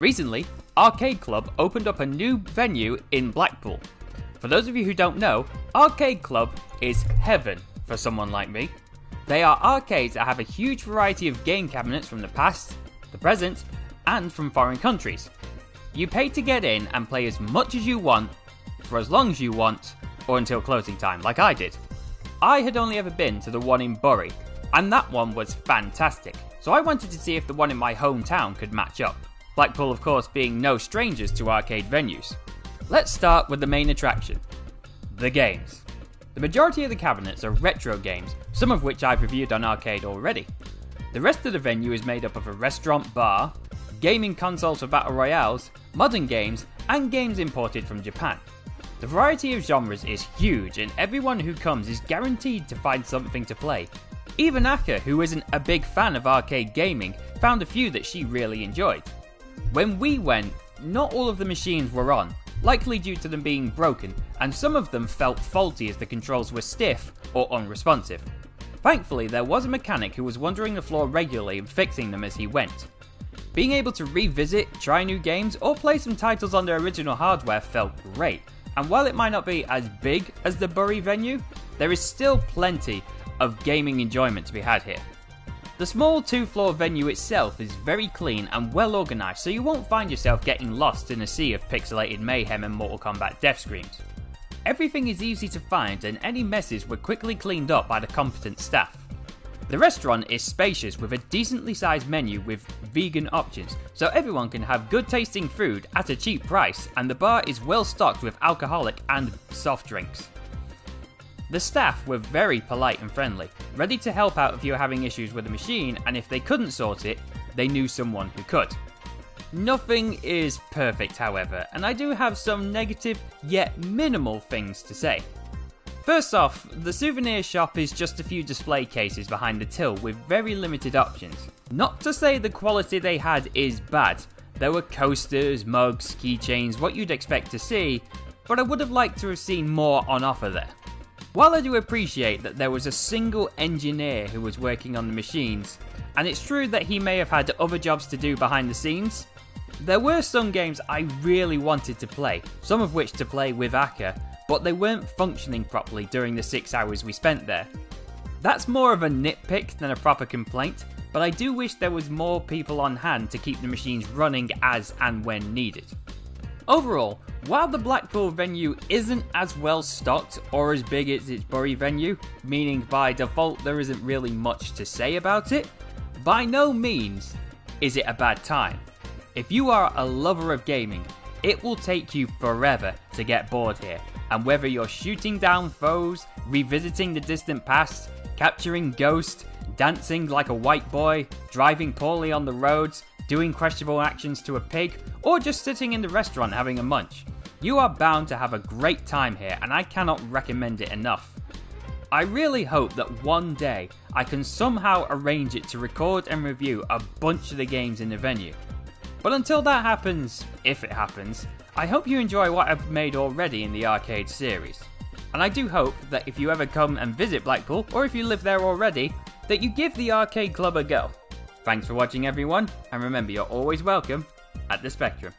Recently, Arcade Club opened up a new venue in Blackpool. For those of you who don't know, Arcade Club is heaven for someone like me. They are arcades that have a huge variety of game cabinets from the past, the present, and from foreign countries. You pay to get in and play as much as you want, for as long as you want, or until closing time, like I did. I had only ever been to the one in Bury, and that one was fantastic, so I wanted to see if the one in my hometown could match up. Blackpool, of course, being no strangers to arcade venues. Let's start with the main attraction, the games. The majority of the cabinets are retro games, some of which I've reviewed on Arcade already. The rest of the venue is made up of a restaurant bar, gaming consoles for battle royales, modern games, and games imported from Japan. The variety of genres is huge, and everyone who comes is guaranteed to find something to play. Even Aka, who isn't a big fan of arcade gaming, found a few that she really enjoyed. When we went, not all of the machines were on, likely due to them being broken, and some of them felt faulty as the controls were stiff or unresponsive. Thankfully, there was a mechanic who was wandering the floor regularly and fixing them as he went. Being able to revisit, try new games, or play some titles on their original hardware felt great, and while it might not be as big as the Bury venue, there is still plenty of gaming enjoyment to be had here. The small 2-floor venue itself is very clean and well organised, so you won't find yourself getting lost in a sea of pixelated mayhem and Mortal Kombat death screams. Everything is easy to find, and any messes were quickly cleaned up by the competent staff. The restaurant is spacious with a decently sized menu with vegan options, so everyone can have good tasting food at a cheap price, and the bar is well stocked with alcoholic and soft drinks. The staff were very polite and friendly, ready to help out if you were having issues with the machine, and if they couldn't sort it, they knew someone who could. Nothing is perfect, however, and I do have some negative yet minimal things to say. First off, the souvenir shop is just a few display cases behind the till with very limited options. Not to say the quality they had is bad. There were coasters, mugs, keychains, what you'd expect to see, but I would have liked to have seen more on offer there. While I do appreciate that there was a single engineer who was working on the machines, and it's true that he may have had other jobs to do behind the scenes, there were some games I really wanted to play, some of which to play with Aka, but they weren't functioning properly during the 6 hours we spent there. That's more of a nitpick than a proper complaint, but I do wish there was more people on hand to keep the machines running as and when needed. Overall, while the Blackpool venue isn't as well stocked or as big as its Bury venue, meaning by default there isn't really much to say about it, by no means is it a bad time. If you are a lover of gaming, it will take you forever to get bored here, and whether you're shooting down foes, revisiting the distant past, capturing ghosts, dancing like a white boy, driving poorly on the roads, doing questionable actions to a pig, or just sitting in the restaurant having a munch, you are bound to have a great time here, and I cannot recommend it enough. I really hope that one day I can somehow arrange it to record and review a bunch of the games in the venue. But until that happens, if it happens, I hope you enjoy what I've made already in the arcade series. And I do hope that if you ever come and visit Blackpool, or if you live there already, that you give the Arcade Club a go. Thanks for watching everyone, and remember you're always welcome at the Spectrum.